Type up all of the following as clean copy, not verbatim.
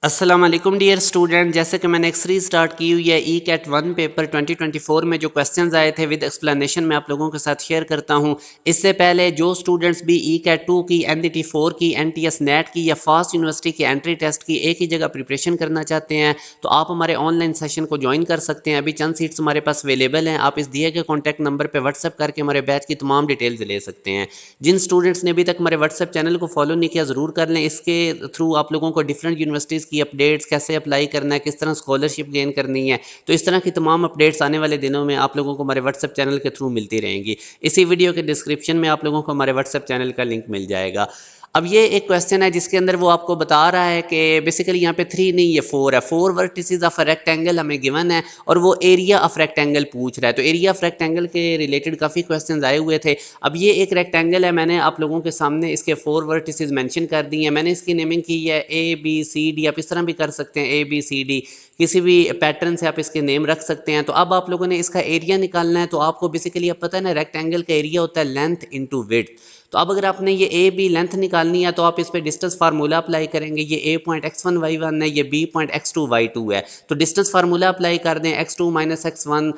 अस्सलाम वालेकुम dear student. जैसे कि मैंने एक सीरीज स्टार्ट की हुई है ई कैट 1 पेपर 2024 में जो क्वेश्चंस आए थे विद एक्सप्लेनेशन मैं आप लोगों के साथ शेयर करता हूं। इससे पहले जो स्टूडेंट्स भी ई कैट 2 की, एनडीटी 4 की, एनटीएस नेट की या फास्ट यूनिवर्सिटी की एंट्री टेस्ट की एक ही जगह प्रिपरेशन करना चाहते हैं तो आप हमारे ऑनलाइन सेशन को ज्वाइन कर सकते हैं। अभी चंद सीट्स हमारे पास अवेलेबल हैं। आप इस दिए गए कॉन्टैक्ट नंबर पर व्हाट्सएप करके हमारे बैच की तमाम डिटेल्स ले सकते हैं। जिन स्टूडेंट्स ने अभी तक हमारे व्हाट्सएप चैनल को फॉलो नहीं किया ज़रूर कर लें। इसके थ्रू आप लोगों को डिफरेंट यूनिवर्सिटीज़ की अपडेट्स, कैसे अप्लाई करना है, किस तरह स्कॉलरशिप गेन करनी है, तो इस तरह की तमाम अपडेट्स आने वाले दिनों में आप लोगों को हमारे व्हाट्सएप चैनल के थ्रू मिलती रहेंगी। इसी वीडियो के डिस्क्रिप्शन में आप लोगों को हमारे व्हाट्सएप चैनल का लिंक मिल जाएगा। अब ये एक क्वेश्चन है जिसके अंदर वो आपको बता रहा है कि बेसिकली यहाँ पे 3 नहीं, ये 4 है। 4 वर्टिसेस ऑफ अ रेक्टेंगल हमें गिवन है और वो एरिया ऑफ रेक्टेंगल पूछ रहा है। तो एरिया ऑफ रेक्टेंगल के रिलेटेड काफ़ी क्वेश्चंस आए हुए थे। अब ये एक रेक्टेंगल है, मैंने आप लोगों के सामने इसके 4 वर्टिसेस मेंशन कर दिए हैं। मैंने इसकी नेमिंग की है ए बी सी डी। आप इस तरह भी कर सकते हैं, ए बी सी डी, किसी भी पैटर्न से आप इसके नेम रख सकते हैं। तो अब आप लोगों ने इसका एरिया निकालना है। तो आपको बेसिकली अब पता है ना, रेक्टेंगल का एरिया होता है लेंथ इंटू विड्थ। तो अब अगर आपने ये ए बी लेंथ निकालनी है तो आप इस पे डिस्टेंस फार्मूला अप्लाई करेंगे। ये ए पॉइंट x1 y1 है, ये बी पॉइंट x2 y2 है। तो डिस्टेंस फार्मूला अप्लाई कर दें, x2 minus x1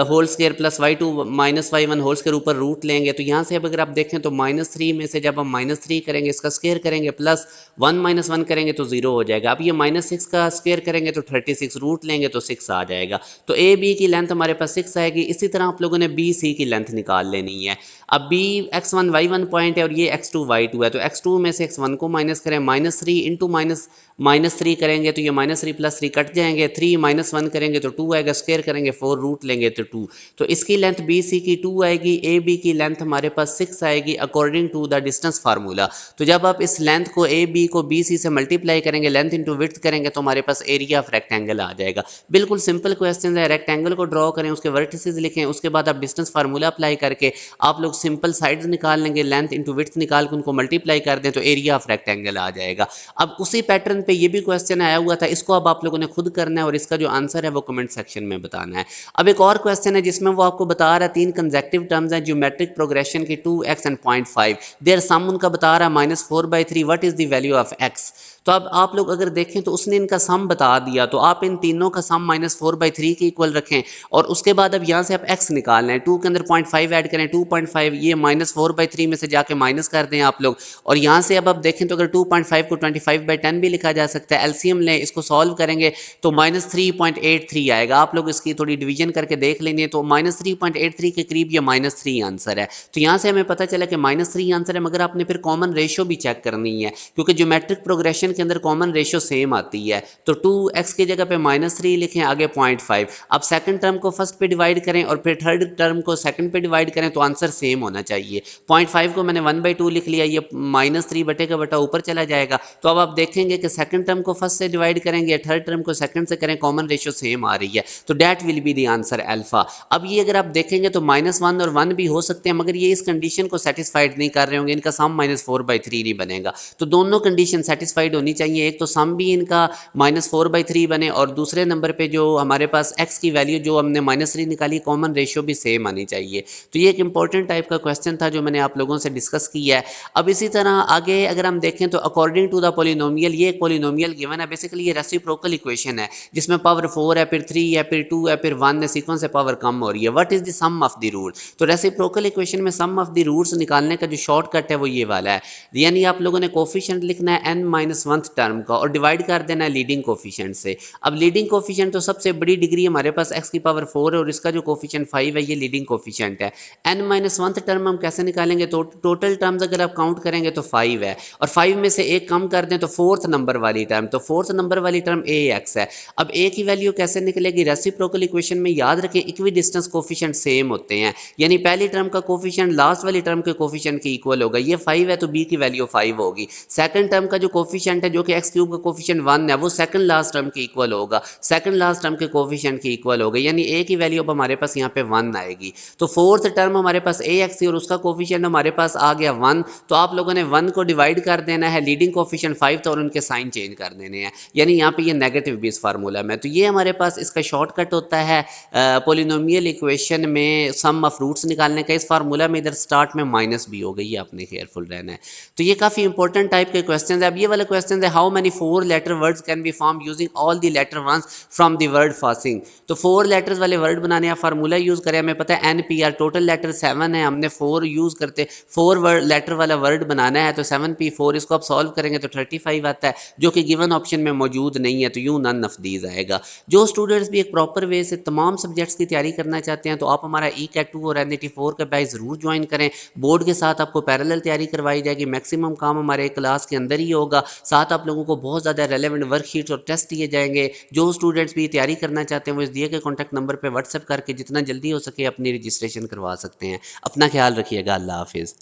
whole square plus y2 minus y1 whole square, ऊपर रूट लेंगे। तो यहाँ से अब अगर आप देखें तो -3 में से जब हम -3 करेंगे, इसका स्केयर करेंगे, प्लस 1 माइनस 1 करेंगे तो 0 हो जाएगा। अब ये -6 का स्केयर करेंगे तो 36, रूट लेंगे तो 6 आ जाएगा। तो ए बी की लेंथ हमारे पास 6 आएगी। इसी तरह आप लोगों ने बी सी की लेंथ निकाल लेनी है। अब बी x1 y1 पॉइंट है और ये x2 y2 है। तो x2 में से x1 को माइनस करें, -3 इंटू -3 करेंगे तो ये -3 प्लस 3 कट जाएंगे, 3 माइनस 1 करेंगे तो 2 आएगा, स्क्वायर करेंगे 4, रूट लेंगे तो 2। तो इसकी लेंथ बी सी की 2 आएगी, ए बी की लेंथ हमारे पास 6 आएगी according to the distance formula. तो जब आप इस लेंथ को ए बी को बी सी से मल्टीप्लाई करेंगे, लेंथ इंटू विड्थ करेंगे, तो हमारे पास एरिया ऑफ रेक्टेंगल आ जाएगा। बिल्कुल सिंपल क्वेश्चन है। रेक्टेंगल को ड्रॉ करें, उसके वर्टिसेस लिखें, उसके बाद आप डिस्टेंस फार्मूला अप्लाई करके आप लोग सिंपल साइड्स निकाल लेंगे, लेंथ इंटू विड्थ निकाल के उनको मल्टीप्लाई कर दें तो एरिया ऑफ रेक्टेंगल आ जाएगा। अब उसी पैटर्न पे ये भी क्वेश्चन आया हुआ था, इसको अब आप लोगों ने खुद करना है और इसका जो आंसर है वो कमेंट सेक्शन में बताना है। अब एक और क्वेश्चन है जिसमें वो आपको बता रहा है 3 कंसेक्टिव टर्म्स हैं ज्योमेट्रिक प्रोग्रेशन की, 2x एंड 0.5। देयर सम उनका बता रहा है -4/3, what is the value of x। तो अब आप लोग अगर देखें तो उसने इनका सम बता दिया, तो आप इन तीनों का सम -4/3 के इक्वल रखें और उसके बाद अब यहाँ से आप x निकालना है। 2 के अंदर 0.5 ऐड करें, 2.5, ये -4/3 में से जाके माइनस कर दें आप लोग। और यहाँ से अब आप देखें तो अगर 2.5 को 25/10 भी लिखा जा सकता है। एलसीएम लें, इसको सॉल्व करेंगे तो -3.83 आएगा। आप लोग इसकी थोड़ी डिवीजन करके देख लेंगे तो -3.83 के करीब ये -3 आंसर है। तो यहाँ से हमें पता चला कि -3 आंसर है, मगर आपने फिर कॉमन रेशो भी चेक करनी है क्योंकि ज्योमेट्रिक प्रोग्रेशन के अंदर कॉमन रेशो सेम आती है। तो 2x की जगह पे -3 लिखें, आगे 0.5। अब सेकंड टर्म को फर्स्ट पे डिवाइड करें और फिर थर्ड टर्म को सेकंड पे डिवाइड करें तो आंसर सेम होना चाहिए। 0.5 को मैंने 1/2 लिख लिया, ये -3 बटे का बटा ऊपर चला जाएगा। तो अब आप देखेंगे कि सेकंड टर्म को फर्स्ट से डिवाइड करेंगे, थर्ड टर्म को सेकंड से करें, कॉमन रेशो सेम आ रही है। तो that will be the answer alpha. अब ये अगर आप देखेंगे तो -1 और 1 भी हो सकते हैं, मगर ये इस कंडीशन को सेटिस्फाइड नहीं कर रहे होंगे, इनका सम -4/3 नहीं बनेगा। तो दोनों कंडीशन सेटिस्फाइड होनी चाहिए, एक तो सम भी इनका -4/3 बने और दूसरे नंबर पे जो हमारे पास x की वैल्यू जो हमने -3 निकाली, कॉमन रेशियो भी सेम आनी चाहिए। तो ये एक इंपॉर्टेंट टाइप का क्वेश्चन था जो मैंने आप लोगों से डिस्कस किया है। अब इसी तरह आगे अगर हम देखें तो अकॉर्डिंग टू द पोलिनोमियल, ये एक पोलिनोमियल गिवन है। बेसिकली ये रेसिप्रोकल इक्वेशन है जिसमें पावर 4 है, फिर 3 है, फिर 2 है, फिर 1 है, सीक्वेंस से पावर कम हो रही है। What is the sum of the root. तो रेसिप्रोकल इक्वेशन में सम ऑफ द रूट्स निकालने का जो शॉर्टकट है वो ये वाला है। यानी आप लोगों ने कोफिशिएंट लिखना है n-1th टर्म का और डिवाइड कर देना है लीडिंग कोफिशिएंट से। अब लीडिंग कोफिशिएंट तो सबसे बड़ी डिग्री हमारे पास x की पावर 4 है और इसका जो कोफिशिएंट 5 है, ये लीडिंग कोफिशिएंट है। n-1th टर्म हम कैसे निकालेंगे, तो टोटल टर्म्स अगर आप काउंट करेंगे तो 5 है और 5 में से एक कम कर दें तो फोर्थ नंबर वाली टर्म, तो फोर्थ नंबर वाली टर्म ax है। अब a की वैल्यू कैसे निकलेगी, रेसिप्रोकल इक्वेशन में याद रखें इक्वी डिस्टेंस कोफिशिएंट सेम होते हैं, यानी पहली टर्म का कोफिशिएंट लास्ट वाली टर्म के कोफिशिएंट के इक्वल होगा। ये 5 है तो b की वैल्यू 5 होगी। सेकंड टर्म का जो कोफिशिएंट है जो कि x क्यूब का कोफिशिएंट 1 है, वो सेकंड लास्ट टर्म के इक्वल होगा, सेकंड लास्ट टर्म के कोफिशिएंट के इक्वल होगा, यानी a की वैल्यू अब हमारे पास यहाँ पे 1 आएगी। तो फोर्थ टर्म हमारे पास ax थी और उसका कोफिशिएंट हमारे पास आ गया 1। तो आप लोगों ने 1 को डिवाइड कर देना है, लीडिंग कोफिशिएंट 5 था और उनके साइन चेंज कर देने हैं, यानी यहाँ पे ये नेगेटिव भी इस फार्मूला में। तो ये हमारे पास इसका शॉर्टकट होता है पोलिनोमियल इक्वेशन में सम ऑफ रूट्स निकालने का। इस फार्मूला में इधर स्टार्ट में माइनस भी हो गई है, आपने केयरफुल रहना है। तो ये काफ़ी इंपॉर्टेंट टाइप के क्वेश्चन है। अब ये वाला क्वेश्चन क्वेश्चन है how many 4 letter words can be form using all the letter once from the word facing. तो 4 लेटर्स वाले वर्ड बनाने का फार्मूला यूज करें, हमें पता है NPR टोटल लेटर 7 है, हमने 4 यूज करते 4 वर्ड लेटर वाला वर्ड बनाना है तो 7P4 इसको आप सॉल्व करेंगे तो 35 आता है, जो कि गिवन ऑप्शन में मौजूद नहीं है, तो यूं नन ऑफ दीज आएगा। जो स्टूडेंट्स भी एक प्रॉपर वे से तमाम सब्जेक्ट्स की तैयारी करना चाहते हैं तो आप हमारा ECAT 2 और NAT 4 का बैच ज़रूर ज्वाइन करें। बोर्ड के साथ आपको पैरेलल तैयारी करवाई जाएगी, मैक्सिमम काम हमारे क्लास के अंदर ही होगा, साथ आप लोगों को बहुत ज़्यादा रेलेवेंट वर्कशीट्स और टेस्ट दिए जाएंगे। जो स्टूडेंट्स भी तैयारी करना चाहते हैं वो इस दिए गए कॉन्टैक्ट नंबर पर व्हाट्सएप करके जितना जल्दी हो सके अपनी रजिस्ट्रेशन करवा सकते हैं। अपना ख्याल रखिएगा। अल्लाह हाफिज़।